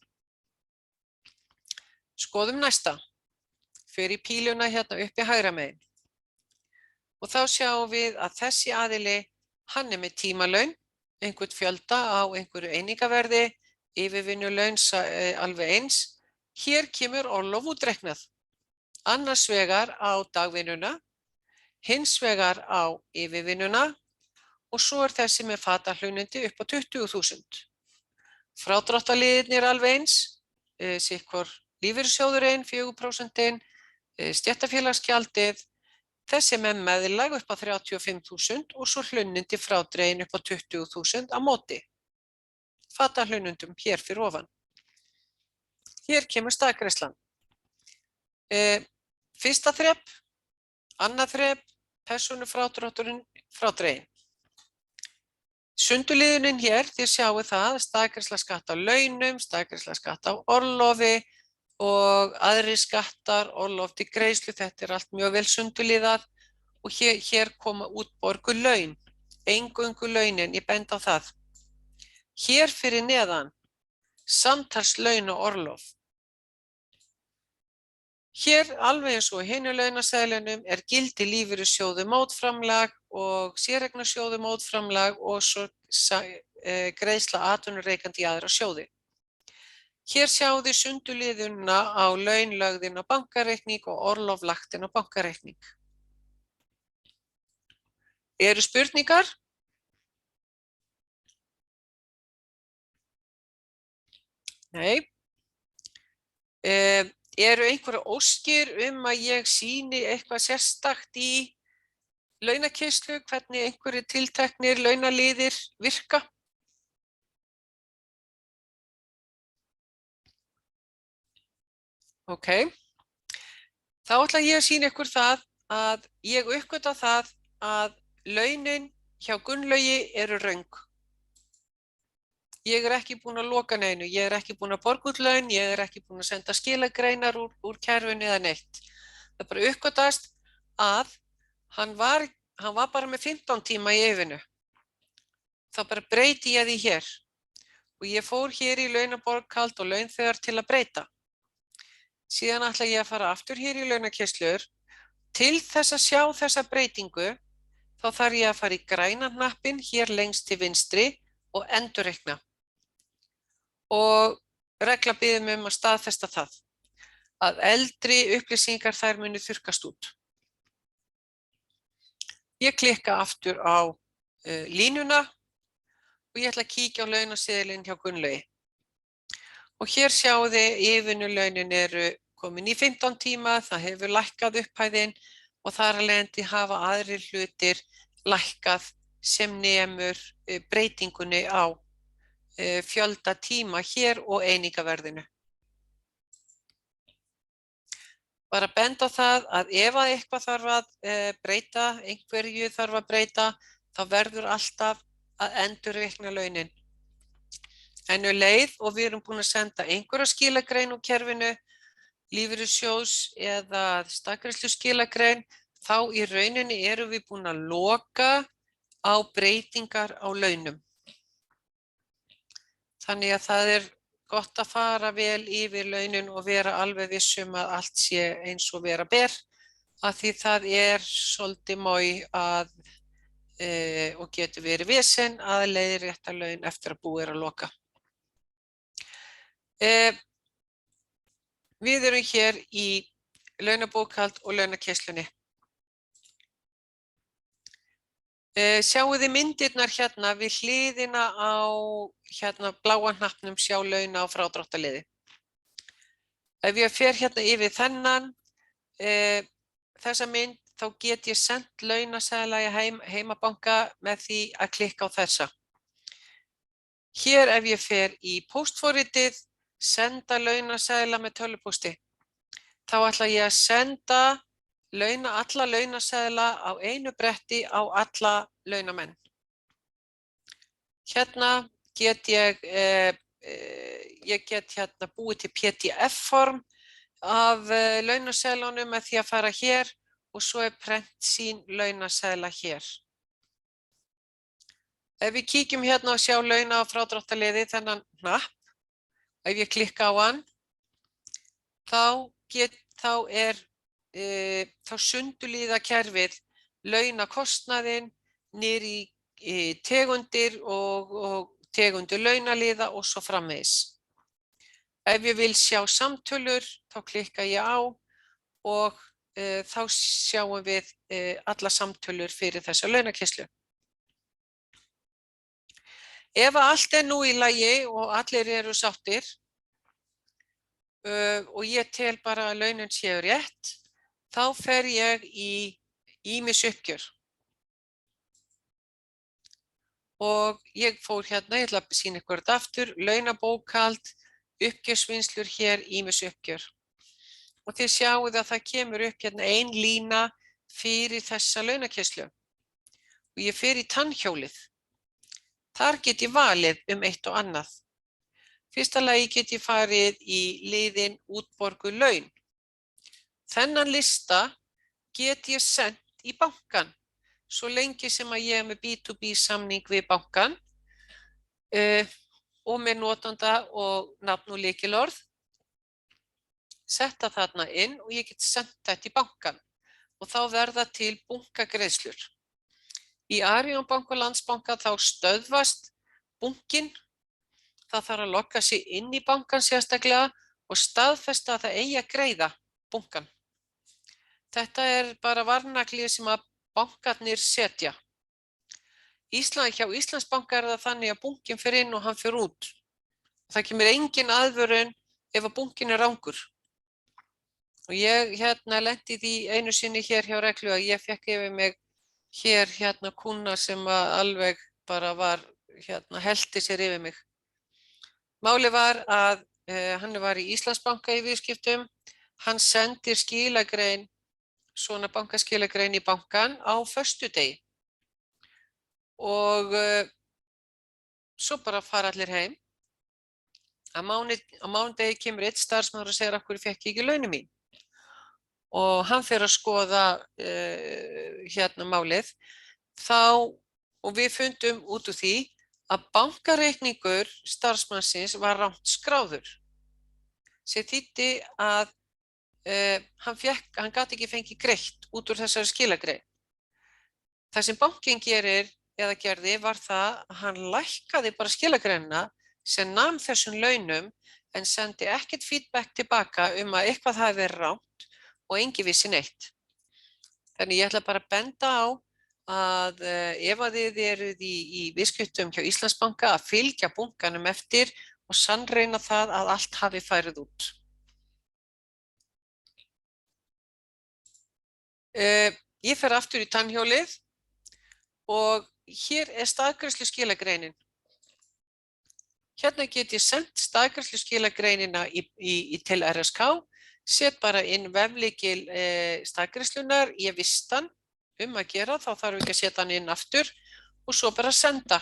Skoðum næsta. Fyrir píluna hérna uppi hægra megin. Og þá sjáum við að þessi aðili, hann með tímalaun, einhvern fjölda á einhverju einingaverði, yfirvinnulaun alveg eins. Hér kemur orlof útreiknað. Annars vegar á dagvinnuna, hins vegar á yfirvinnuna og svo þessi með fatahlunnindi upp á 20.000. Frádráttarliðirnir alveg eins, sitthvor lífeyrissjóðurinn 4%, stéttarfélagsgjaldið, þessi með meðlag upp á 35.000 og svo hlunnindi frádregin upp á 20.000 á móti. Fatahlunnindum hér fyrir ofan. Hér kemur staðgreiðslan. Fyrsta þrep, annað þrep, persónufrádrátturinn frádregin. Sundurliðunin hér, þið sjáu það, staðgreiðsla skatt á launum, staðgreiðsla skatt á orlofi og aðrir skattar, orlof til greiðslu, þetta allt mjög vel sundurliðað og hér koma útborguð laun, eingöngu launin, ég bend á það. Hér fyrir neðan, samtals laun og orlof. Hér alveg eins og hinu launaseðlunum gildi lífeyrissjóði mótframlag og séreignarsjóði mótframlag og svo greiðsla atvinnurekenda í aðra sjóði. Hér sjáum þið sundurliðuna á laun lögð inn á bankareikning og orlof lagt inn á bankareikning. Eru spurningar? Nei. Eru einhverjar óskir að ég sýni eitthvað sérstakt í launakeyrslu, hvernig einhverjir tilteknir launaliðir virka? Ok. Þá ætla ég að sýna ykkur það að ég uppgötva það að launin hjá Gunnlaugi eru röng. Ég ekki búin að loka neinu, ég ekki búin að borga út laun, ég ekki búin að senda skilagreinar úr kerfinu eða neitt. Það bara uppgötvast að hann var bara með 15 tíma í yfirvinnu. Þá bara breyti ég því hér. Og ég fór hér í launaborgkald og launþegar til að breyta. Síðan ætla ég að fara aftur hér í launakeyslur. Til þess að sjá þessa breytingu, þá þarf ég að fara í græna hnappinn hér lengst til vinstri og endurreikna. Og regla biður mig að staðfesta það, að eldri upplýsingar þær muni þurrkast út. Ég klikka aftur á línuna og ég ætla að kíkja á launaseðilinn hjá Gunnlaugi. Og hér sjáu þið yfirvinnulaunin komin í 15 tíma, það hefur lækkað upphæðin og þar af leiðandi hafa aðrir hlutir lækkað sem nemur breytingunni á fjölda tíma hér og einingaverðinu. Bara benda á það að ef eitthvað þarf að breyta, einhverju þarf að breyta, þá verður alltaf að endurreikna launin. En leið og við erum búin að senda einhverja skilagrein úr kerfinu, lífeyrissjóðs eða staðgreiðslu skilagrein, þá í rauninni erum við búin að loka á breytingar á launum. Þannig að það gott að fara vel yfir launin og vera alveg vissum að allt sé eins og vera ber, af því það svolítið mói og getur verið vesen að leiðrétta laun eftir að búið að loka. Við erum hér í launabókhald og launakeyslunni. Sjáu þið myndirnar hérna við hliðina á hérna bláa hnappnum sjá launa og frádráttarliði. Ef ég fer hérna yfir þessa mynd, þá get ég sendt launaseðla í heimabanka með því að klikka á þessa. Hér ef ég fer í póstforritið, senda launaseðla með tölvupósti, þá ætla ég að senda alla launaseðla á einu bretti á alla launamenn. Hérna get ég get hérna búið til PDF-form af launaseðlunum með því að fara hér og svo prentsýn launaseðla hér. Ef við kíkjum hérna og sjá launa og frádráttarliði þennan hnapp, ef ég klikka á hann, þá sundurlíða kerfið launakostnaðinn niður í tegundir og tegundir launaliða og svo framvegis. Ef ég vil sjá samtölur, þá klikka ég á og þá sjáum við alla samtölur fyrir þessa launakeyrslu. Ef allt nú í lagi og allir eru sáttir og ég tel bara að launin séu rétt, þá fer ég í ýmis uppgjör. Og ég fór hérna, ég ætla að sýna ykkur þetta aftur, launabókhald, uppgjörsvinnslur hér, ýmis uppgjör. Og þið sjáuð að það kemur upp hérna ein lína fyrir þessa launakeyrslu. Og ég fer í tannhjólið. Þar get ég valið eitt og annað. Fyrsta lagi get ég farið í liðinn útborguð laun. Þennan lista get ég sendt í bankann. Svo lengi sem að ég með B2B samning við bankann og með notanda og nafn og lykilorð, setta þarna inn og ég get sendt þetta í bankann og þá verða til bunkagreiðslur. Í Arion banka og Landsbanka þá stöðvast bunkinn, það þarf að logga sig inn í bankann sérstaklega og staðfesta að það eigi að greiða bunkann. Þetta bara varnaglið sem að bankarnir setja. Hjá Íslandsbanka það þannig að bunkinn fer inn og hann fer út. Það kemur engin aðvörun ef að bunkinn rangur. Og ég lenti því einu sinni hér hjá Reglu að ég fékk yfir mig hér kúnna sem alveg bara var hellti sér yfir mig. Málið var að hann var í Íslandsbanka í viðskiptum, hann sendir skilagrein svona bankaskilagrein í bankann á föstudegi og svo bara fara allir heim. Á mánudegi kemur einn starfsmaður og segir af hverju fékk ég ekki launin mín og hann fer að skoða málið og við fundum út úr því að bankareikningur starfsmannsins var rangt skráður sem þýddi að hann gat ekki fengið greitt út úr þessari skilagrein. Það sem bankinn gerði var það að hann lækkaði bara skilagreinina sem nam þessum launum en sendi ekkert feedback tilbaka að eitthvað hafi verið rangt og enginn vissi neitt. Þannig ég ætla bara að benda á að ef að þið eruð í viðskiptum hjá Íslandsbanka að fylgja bunkanum eftir og sannreyna það að allt hafi farið út. Ég fer aftur í tannhjólið og hér staðgreiðslu skilagreinin. Hérna get ég sendt staðgreiðslu skilagreinina til RSK, set bara inn veflykil staðgreiðslunar, ég vist hann að gera, þá þarf ekki að setja hann inn aftur og svo bara senda.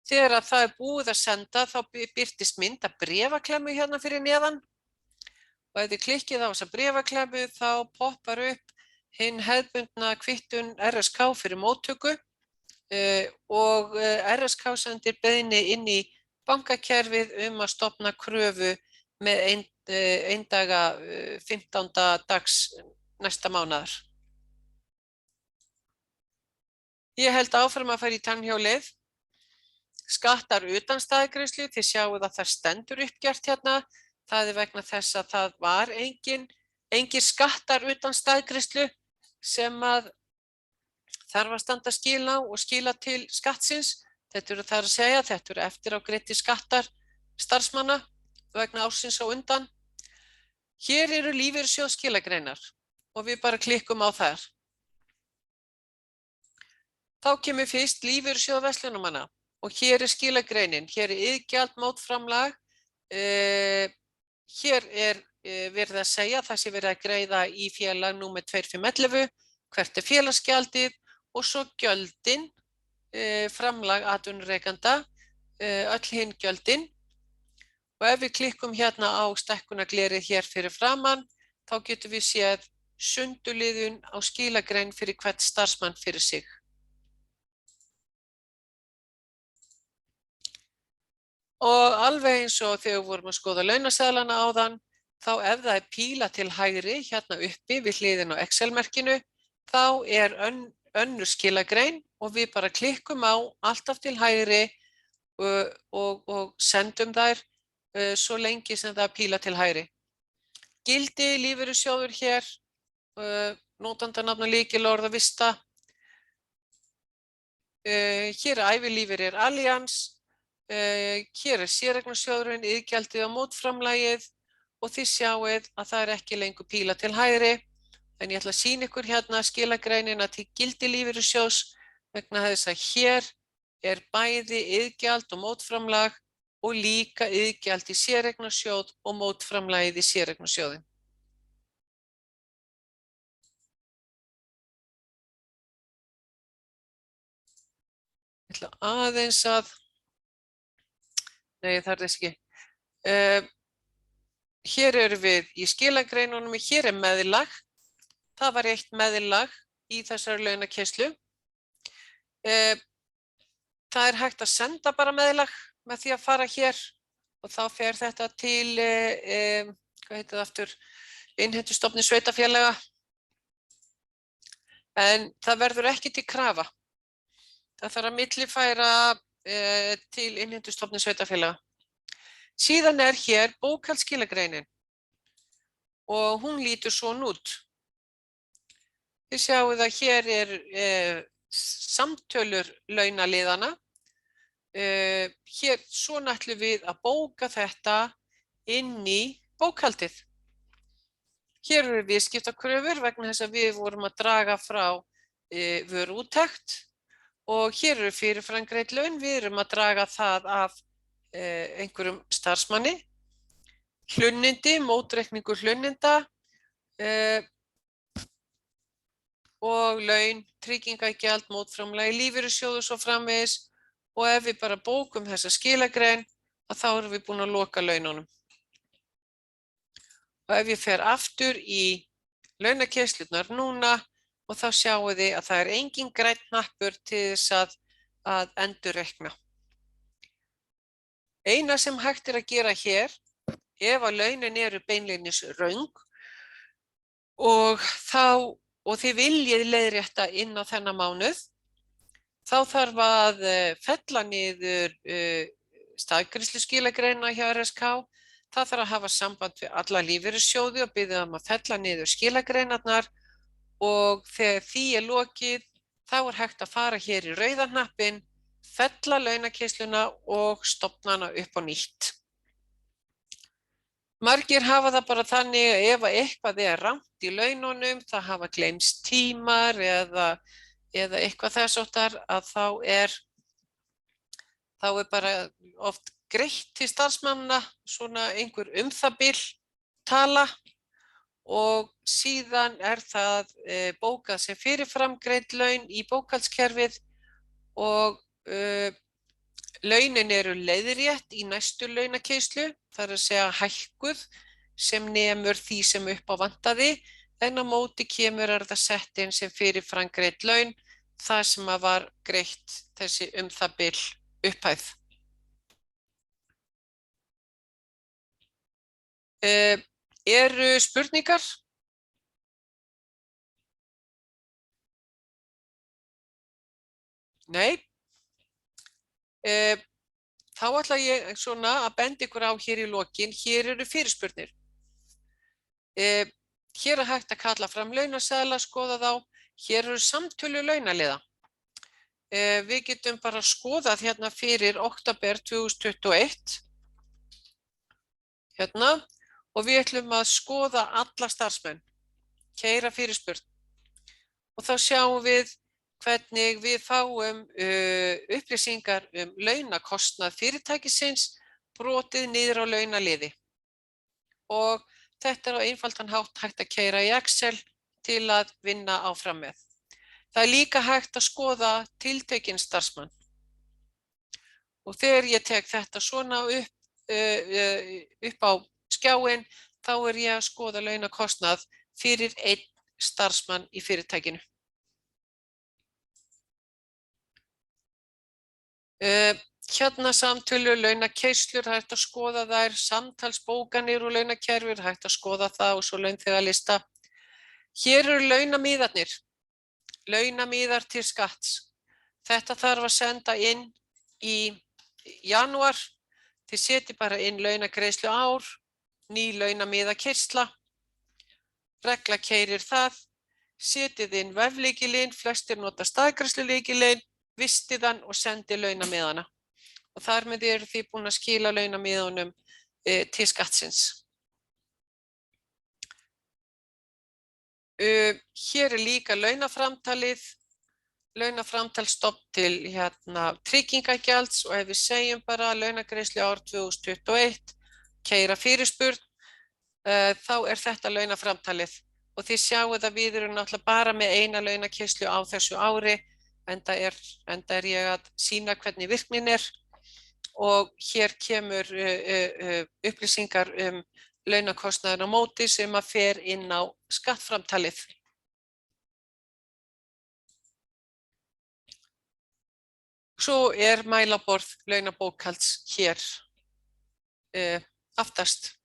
Þegar að það búið að senda þá birtist mynd af bréfaklemmu hérna fyrir neðan og ef þið klikkið á þessa bréfaklemmu þá poppar upp hinn hefðbundna kvittun RSK fyrir móttöku og RSK sendir beiðni inn í bankakerfið að stofna kröfu með eindaga 15. dags næsta mánaðar. Ég held áfram að fara í tannhjólið. Skattar utan staðgreiðslu, þið sjáuð að það stendur uppgjart hérna. Það vegna þess að það var engir skattar utan staðgreiðslu sem að þarf að standa skil á og skila til skattsins. Þetta eru þar að segja, þetta eru eftir á greiddir skattar starfsmanna vegna ársins á undan. Hér eru lífeyrissjóðs skilagreinar og við bara klikkum á þær. Þá kemur fyrst lífeyrissjóð verslunarmanna og hér er skilagreinin. Hér er iðgjald, mótframlag. Hér er verið að segja það sé verið að greiða í félag númer 2511, hvert er félagsgjaldið og svo gjöldin, framlag atvinnurekanda, öll hinn gjöldin. Og ef við klikkum hérna á stækkunarglerið hér fyrir framan, þá getum við séð sundurliðun á skilagrein fyrir hvert starfsmann fyrir sig. Og alveg eins og þegar við vorum að skoða launaseðlana áðan, þá ef það er píla til hægri hérna uppi við hliðin á Excel-merkinu, þá er önnur skilagrein og við bara klikkum á alltaf til hægri og sendum þær svo lengi sem það er píla til hægri. Gildi, lífeyrissjóður hér, notandanafn og lykilorð og vista. Hér er ævilífeyrir Allianz, hér er séreignarsjóðurinn, iðgjaldið á mótframlagið og þið sjáið að það er ekki lengur píla til hægri. En ég ætla að sýna ykkur hérna skilagreinina til gildi lífeyrissjóðs vegna þess að hér er bæði iðgjald og mótframlag og líka iðgjald í séreignarsjóð og mótframlagið í séreignarsjóðin. Ég ætla aðeins að, nei það er þess ekki. Hér eru við í skilagreinunum, hér er meðlag. Það var eitt meðlag í þessari launakeyrslu. Það er hægt að senda bara meðlag með því að fara hér og þá fer þetta til, hvað heitir það aftur, innheimtustofnun sveitarfélaga. En það verður ekki til krafa. Það þarf að millifæra til innheimtustofnun sveitarfélaga. Síðan er hér bókhaldsskilagreinin og hún lítur svona út. Þið sjáum að hér er samtölur launaliðana. Hér svona ætlum við að bóka þetta inn í bókhaldið. Hér eru viðskiptakröfur vegna þess að við vorum að draga frá vöruúttekt og hér eru fyrirframgreidd laun, við erum að draga það af einhverjum starfsmanni, hlunnindi, mótreikningur hlunninda og laun, tryggingagjald, mótframlagi lífeyrissjóð og svo framvegis og ef við bara bókum þessa skilagrein að þá erum við búin að loka laununum. Og ef ég fer aftur í launakeyrslurnar núna og þá sjáum þið að það er engin grænn hnappur til þess að endurreikna. Eina sem hægt er að gera hér, ef að launin eru beinlínis röng og þið viljið leiðrétta inn á þennan mánuð, þá þarf að fella niður staðgreiðsluskilagreina hjá RSK. Það þarf að hafa samband við alla lífeyrissjóði og biðja að fella niður skilagreinarnar og þegar því er lokið, þá er hægt að fara hér í rauða hnappinn, fella launakeysluna og stofna hana upp á nýtt. Margir hafa það bara þannig að ef eitthvað er rangt í laununum, það hafa gleymst tímar eða eitthvað þess háttar að þá er bara oft greitt til starfsmannanna svona einhver það bil tala og síðan er það bókað sem fyrirframgreidd laun í bókhaldskerfið og launin eru leiðrétt í næstu launakeyslu, það er að segja hækkuð sem nemur því sem upp á vantaði, en á móti kemur það sett inn sem fyrirframgreidd laun, það sem var greitt þessi það bil upphæð. Eru spurningar? Nei. Þá ætla ég svona að benda ykkur á hér í lokin, hér eru fyrirspurnir. Hér er hægt að kalla fram launaseðla, skoða þá. Hér eru samtölu launaliða. Við getum bara skoðað hérna fyrir október 2021. Hérna, og við ætlum að skoða alla starfsmenn, keyra fyrirspurn. Og þá sjáum við hvernig við fáum upplýsingar launakostnað fyrirtækisins brotið niður á launaliði. Og þetta á einfaldan hátt hægt að keyra í Excel til að vinna áfram með. Það er líka hægt að skoða tiltekinn starfsmann. Og þegar ég tek þetta svona upp á skjáinn, þá er ég að skoða launakostnað fyrir einn starfsmann í fyrirtækinu. Hérna samtölu, launakeyslur, hægt að skoða þær, samtalsbókanir og launakerfur, hægt að skoða það og svo launþegalista. Hér eru launamiðarnir, launamiðar til skatts. Þetta þarf að senda inn í janúar. Þið setjið bara inn launagreiðslu ár, ný launamiðakeyrsla, regla keyrir það, setjið inn veflykilinn, flestir nota staðgreiðslulykilinn, vistið hann og sendið launamiðana. Og þar með eru þið búin að skila launamiðunum til skattsins. Hér er líka launaframtalið, launaframtalsstofn til tryggingagjalds og ef við segjum bara launagreiðslu ár 2021, keyra fyrirspurn, þá er þetta launaframtalið. Og þið sjáuð að við erum náttúrulega bara með eina launakeyrslu á þessu ári, enda er ég að sýna hvernig virknin er. Og hér kemur upplýsingar launakostnaðinn á móti sem að fer inn á skattframtalið. Svo er mælaborð launabókhalds hér aftast.